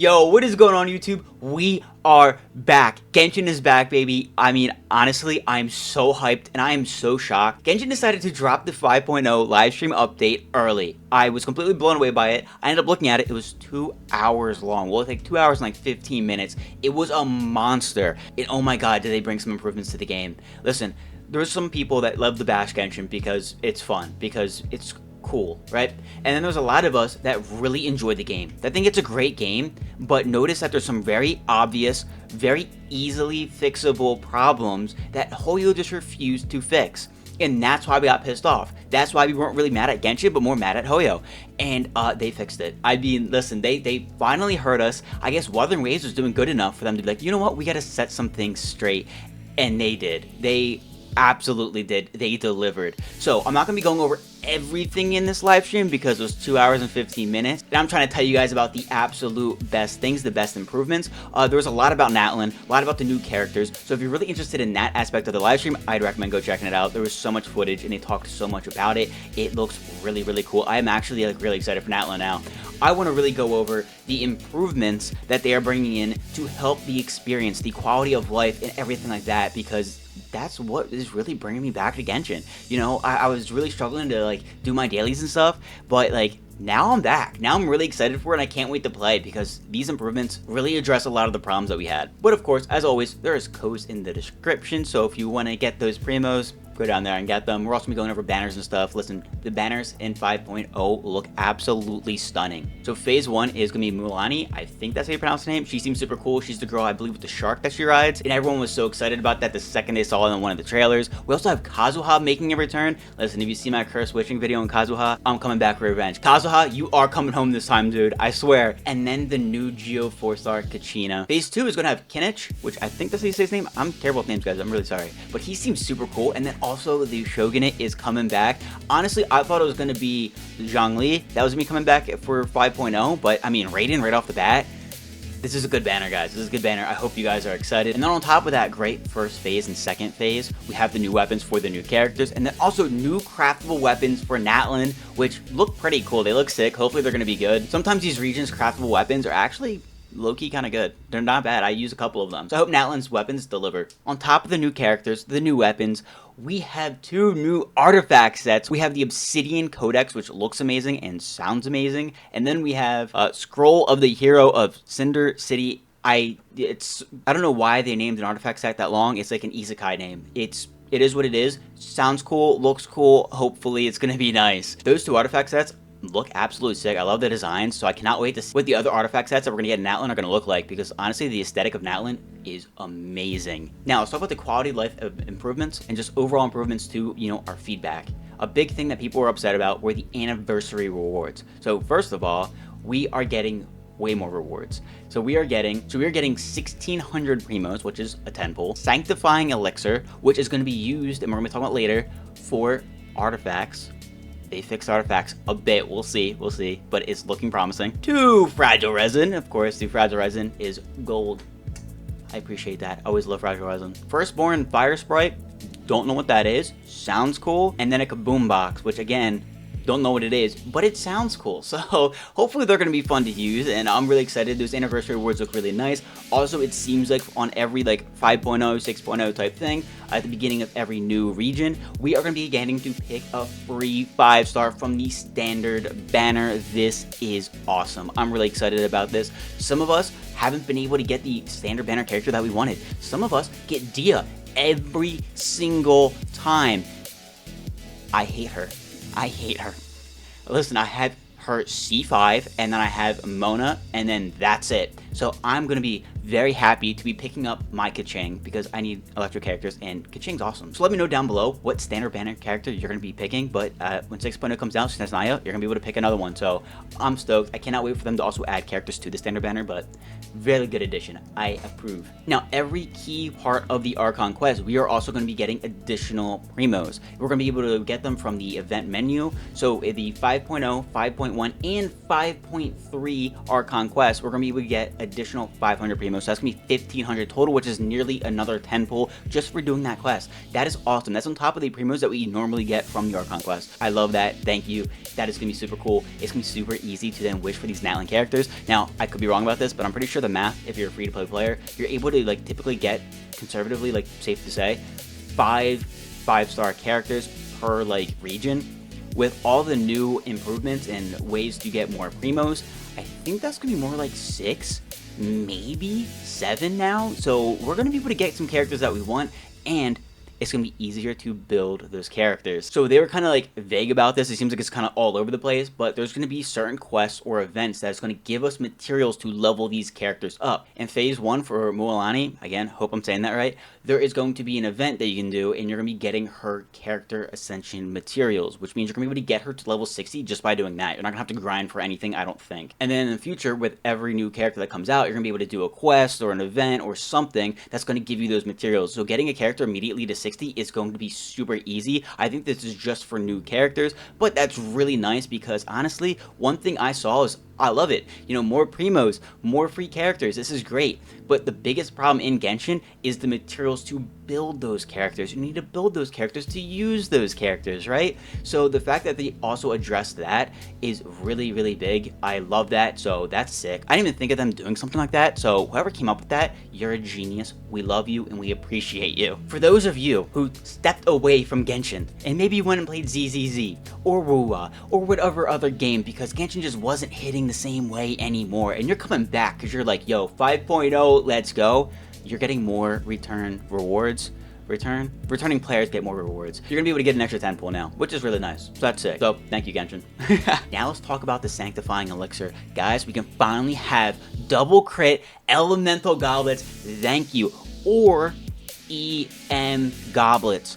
Yo, what is going on YouTube? We are back. Genshin is back, baby. I mean, honestly, I'm so hyped and I am so shocked. Genshin decided to drop the 5.0 live stream update early. I was completely blown away by it. I ended up looking at it. It was 2 hours long. Well, it's like 2 hours and like 15 minutes. It was a monster. And oh my god, did they bring some improvements to the game. Listen, there's some people that love the bash Genshin because it's fun, because it's cool, right? And then there's a lot of us that really enjoy the game, that think it's a great game, but notice that there's some very obvious, very easily fixable problems that Hoyo just refused to fix. And that's why we got pissed off. That's why we weren't really mad at Genshin, but more mad at Hoyo. And they fixed it. I mean, listen, they finally heard us. I guess Wuthering Waves was doing good enough for them to be like, you know what, we gotta set some things straight. And they did. They absolutely did. They delivered. So I'm not gonna be going over everything in this live stream because it was 2 hours and 15 minutes, and I'm trying to tell you guys about the absolute best things, the best improvements. There was a lot about Natlin, a lot about the new characters, so if you're really interested in that aspect of the live stream, I'd recommend go checking it out. There was so much footage and they talked so much about it. It looks really, really cool. I am actually really excited for Natlin now. I want to really go over the improvements that they are bringing in to help the experience, the quality of life, and everything like that, because that's what is really bringing me back to Genshin. You know, I was really struggling to like do my dailies and stuff, but like now I'm back. Now I'm really excited for it and I can't wait to play it because these improvements really address a lot of the problems that we had. But of course, as always, there is codes in the description, so if you want to get those primos, go down there and get them. We're also gonna be going over banners and stuff. Listen, the banners in 5.0 look absolutely stunning. So phase 1 is gonna be Mulani. I think that's how you pronounce her name. She seems super cool. She's the girl, I believe, with the shark that she rides, and everyone was so excited about that the second they saw it in one of the trailers. We also have Kazuha making a return. Listen, if you see my curse witching video on Kazuha, I'm coming back for revenge. Kazuha, you are coming home this time, dude. I swear. And then the new Geo 4-star Kachina. Phase 2 is gonna have Kinich, which I think that's how you say his name. I'm terrible with names, guys. I'm really sorry. But he seems super cool. And then also the Shogunate is coming back. Honestly, I thought it was going to be Zhongli that was going to be coming back for 5.0, but I mean, Raiden right off the bat. This is a good banner, guys. This is a good banner. I hope you guys are excited. And then on top of that great first phase and second phase, we have the new weapons for the new characters, and then also new craftable weapons for Natlin, which look pretty cool. They look sick. Hopefully they're going to be good. Sometimes these regions' craftable weapons are actually low-key kind of good. They're not bad. I use a couple of them. So I hope Natlin's weapons deliver. On top of the new characters, the new weapons, we have 2 new artifact sets. We have the Obsidian Codex, which looks amazing and sounds amazing. And then we have Scroll of the Hero of Cinder City. I don't know why they named an artifact set that long. It's like an isekai name. It is what it is. Sounds cool, looks cool. Hopefully it's going to be nice. Those 2 artifact sets look absolutely sick. I love the designs, so I cannot wait to see what the other artifact sets that we're going to get in Natlin are going to look like, because honestly, the aesthetic of Natlin is amazing. Now, let's talk about the quality of life improvements and just overall improvements to, you know, our feedback. A big thing that people were upset about were the anniversary rewards. So first of all, we are getting way more rewards. So we are getting 1,600 primos, which is a 10 pull, sanctifying elixir, which is going to be used, and we're going to be talking about later, for artifacts. They fixed artifacts a bit, we'll see, but it's looking promising. 2 fragile resin, of course, 2 fragile resin is gold. I appreciate that, always love fragile resin. Firstborn fire sprite, don't know what that is, sounds cool. And then a kaboom box, which again, don't know what it is, but it sounds cool. So hopefully they're going to be fun to use, and I'm really excited. Those anniversary rewards look really nice. Also, it seems like on every like 5.0, 6.0 type thing, at the beginning of every new region, we are going to be getting to pick a free 5-star from the standard banner. This is awesome. I'm really excited about this. Some of us haven't been able to get the standard banner character that we wanted. Some of us get Dia every single time. I hate her. I hate her. Listen, I have her C5, and then I have Mona, and then that's it. So I'm going to be very happy to be picking up my Keqing because I need electric characters, and Keqing's awesome. So let me know down below what standard banner character you're going to be picking, but when 6.0 comes out, since Naya, you're going to be able to pick another one. So I'm stoked. I cannot wait for them to also add characters to the standard banner, but very good addition. I approve. Now, every key part of the Archon quest, we are also going to be getting additional primos. We're going to be able to get them from the event menu. So the 5.0, 5.1, and 5.3 Archon quests, we're going to be able to get additional 500 primos primos, so that's gonna be 1,500 total, which is nearly another 10 pull just for doing that quest. That is awesome. That's on top of the primos that we normally get from the Archon quest. I love that. Thank you. That is gonna be super cool. It's gonna be super easy to then wish for these Natlan characters. Now, I could be wrong about this, but I'm pretty sure the math, if you're a free-to-play player, you're able to like typically get, conservatively, like safe to say, 5-star characters per like region. With all the new improvements and ways to get more primos, I think that's gonna be more like 6, maybe 7 now. So we're gonna be able to get some characters that we want, and it's gonna be easier to build those characters. So they were kind of like vague about this. It seems like it's kind of all over the place, but there's gonna be certain quests or events that's gonna give us materials to level these characters up. In phase 1 for Mualani, again, hope I'm saying that right, there is going to be an event that you can do, and you're gonna be getting her character ascension materials, which means you're gonna be able to get her to level 60 just by doing that. You're not gonna have to grind for anything, I don't think. And then in the future, with every new character that comes out, you're gonna be able to do a quest or an event or something that's gonna give you those materials. So getting a character immediately to 60 is going to be super easy. I think this is just for new characters, but that's really nice because honestly, one thing I saw is I love it. You know, more primos, more free characters. This is great. But the biggest problem in Genshin is the materials to build those characters. You need to build those characters to use those characters, right? So the fact that they also address that is really, really big. I love that. So that's sick. I didn't even think of them doing something like that. So whoever came up with that, you're a genius. We love you and we appreciate you. For those of you who stepped away from Genshin and maybe you went and played ZZZ or Wuwa or whatever other game because Genshin just wasn't hitting the same way anymore, and you're coming back because you're like, yo, 5.0, let's go. You're getting more return rewards. Returning players get more rewards. You're gonna be able to get an extra 10 pull now, which is really nice. So that's sick. So thank you, Genshin. Now let's talk about the sanctifying elixir. Guys, we can finally have double crit elemental goblets. Thank you. Or EM goblets.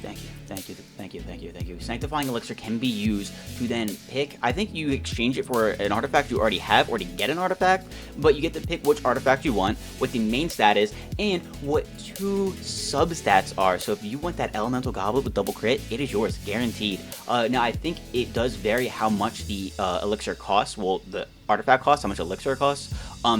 Thank you. Sanctifying elixir can be used to then pick, I think you exchange it for an artifact you already have or to get an artifact, but you get to pick which artifact you want, what the main stat is, and what 2 substats are. So if you want that elemental goblet with double crit, it is yours, guaranteed. Now I think it does vary how much the elixir costs, well, the artifact costs, how much elixir costs,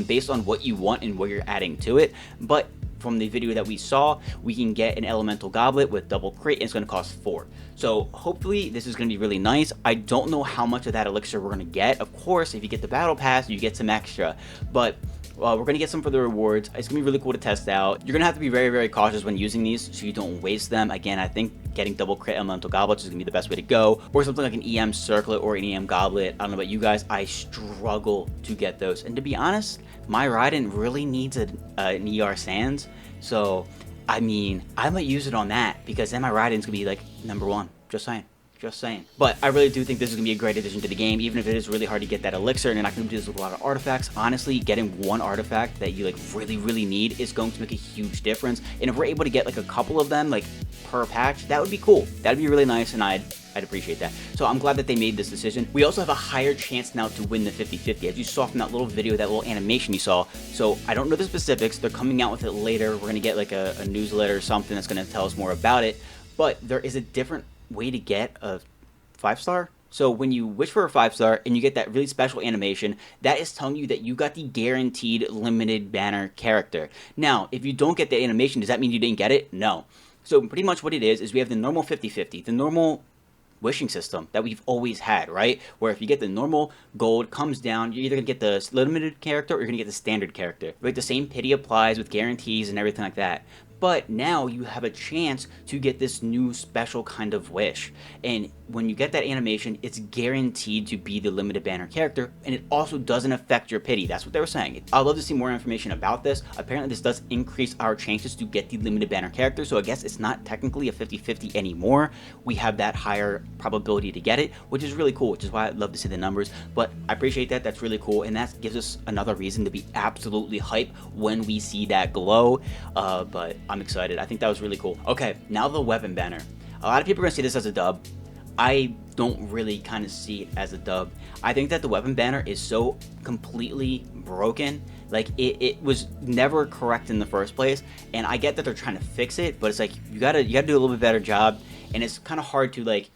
based on what you want and what you're adding to it, but from the video that we saw, we can get an elemental goblet with double crit, and it's going to cost 4. So hopefully this is going to be really nice. I don't know how much of that elixir we're going to get. Of course, if you get the battle pass, you get some extra, but we're going to get some for the rewards. It's going to be really cool to test out. You're going to have to be very, very cautious when using these so you don't waste them. Again, I think getting double crit elemental goblets is going to be the best way to go, or something like an EM circlet or an EM goblet. I don't know about you guys, I struggle to get those, and to be honest, my Raiden really needs an ER Sands, so I mean, I might use it on that because then my Raiden's gonna be like #1. Just saying. But I really do think this is gonna be a great addition to the game, even if it is really hard to get that elixir and you're not gonna do this with a lot of artifacts. Honestly, getting one artifact that you like really need is going to make a huge difference. And if we're able to get like a couple of them like per patch, that would be cool. That'd be really nice, and I'd appreciate that. So I'm glad that they made this decision. We also have a higher chance now to win the 50-50, as you saw from that little video, that little animation you saw. So I don't know the specifics. They're coming out with it later. We're gonna get like a newsletter or something that's gonna tell us more about it. But there is a different way to get a 5-star. So when you wish for a 5-star and you get that really special animation, that is telling you that you got the guaranteed limited banner character. Now, if you don't get the animation, does that mean you didn't get it? No. So pretty much what it is we have the normal 50-50, the normal wishing system that we've always had, right? Where if you get the normal gold, comes down, you're either gonna get the limited character or you're gonna get the standard character. Right? The same pity applies with guarantees and everything like that. But now you have a chance to get this new special kind of wish. And when you get that animation, it's guaranteed to be the limited banner character, and it also doesn't affect your pity. That's what they were saying. I'd love to see more information about this. Apparently this does increase our chances to get the limited banner character, so I guess it's not technically a 50-50 anymore. We have that higher probability to get it, which is really cool, which is why I'd love to see the numbers. But I appreciate that. That's really cool, and that gives us another reason to be absolutely hype when we see that glow. But I'm excited. I think that was really cool. Okay, now the weapon banner. A lot of people are gonna see this as a dub. I don't really kind of see it as a dub. I think that the weapon banner is so completely broken. Like it was never correct in the first place, and I get that they're trying to fix it, but it's like you gotta do a little bit better job, and it's kind of hard to like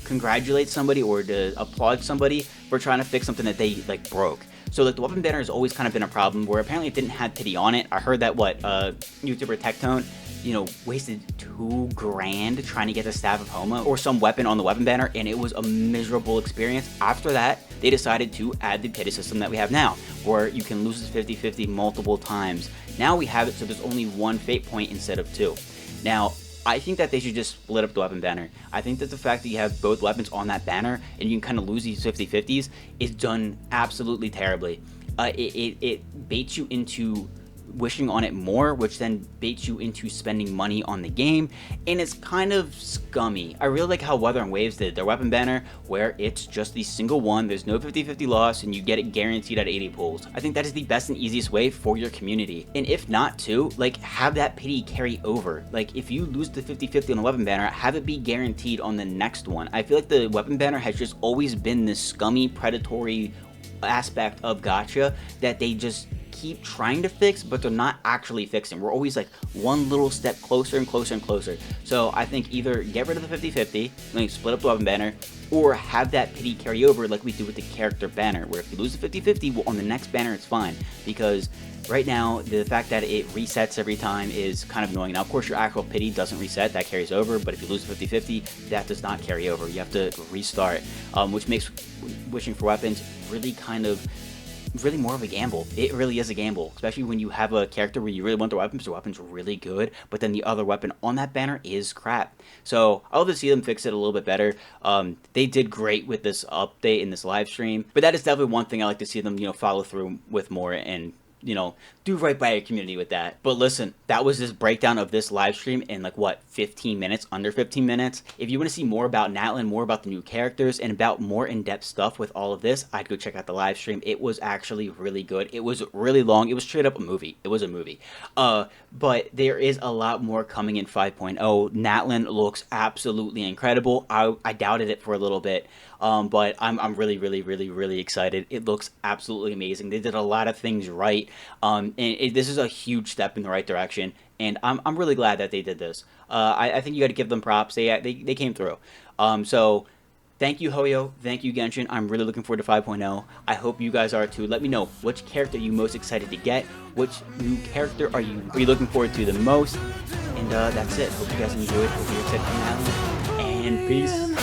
congratulate somebody or to applaud somebody for trying to fix something that they like broke. So like the weapon banner has always kind of been a problem where apparently it didn't have pity on it. I heard that YouTuber Tectone, you know, wasted $2,000 trying to get the Staff of Homo or some weapon on the weapon banner, and it was a miserable experience. After that, they decided to add the pity system that we have now, where you can lose this 50-50 multiple times. Now we have it so there's only one fate point instead of two. Now, I think that they should just split up the weapon banner. I think that the fact that you have both weapons on that banner and you can kind of lose these 50-50s is done absolutely terribly. It baits you into wishing on it more, which then baits you into spending money on the game, and it's kind of scummy. I really like how Weather and Waves did their weapon banner, where it's just the single one, there's no 50-50 loss, and you get it guaranteed at 80 pulls. I think that is the best and easiest way for your community. And if not too, like, have that pity carry over. Like, if you lose the 50-50 on the weapon banner, have it be guaranteed on the next one. I feel like the weapon banner has just always been this scummy, predatory aspect of gacha that they just keep trying to fix, but they're not actually fixing. We're always like one little step closer and closer and closer. So I think either get rid of the 50-50, like split up the weapon banner, or have that pity carry over like we do with the character banner, where if you lose the 50-50, well, on the next banner it's fine. Because right now, the fact that it resets every time is kind of annoying. Now, of course, your actual pity doesn't reset, that carries over, but if you lose the 50-50, that does not carry over. You have to restart, which makes wishing for weapons really more of a gamble. It really is a gamble, especially when you have a character where you really want their weapon's really good, but then the other weapon on that banner is crap. So I'll love to see them fix it a little bit better. They did great with this update in this live stream, but that is definitely one thing I like to see them, you know, follow through with more and, you know, do right by your community with that. But listen, that was this breakdown of this live stream in like what, 15 minutes, under 15 minutes. If you want to see more about Natlin, more about the new characters, and about more in-depth stuff with all of this, I'd go check out the live stream. It was actually really good. It was really long. It was straight up a movie. It was a movie. But there is a lot more coming in 5.0. Natlin looks absolutely incredible. I doubted it for a little bit. But I'm really excited. It looks absolutely amazing. They did a lot of things right. This is a huge step in the right direction, and I'm really glad that they did this. I think you got to give them props. They came through. So thank you, Hoyo. Thank you, Genshin. I'm really looking forward to 5.0. I hope you guys are too. Let me know which character are you most excited to get. Which new character are you looking forward to the most? And that's it. Hope you guys enjoyed. Hope you're excited for Natlin. And peace.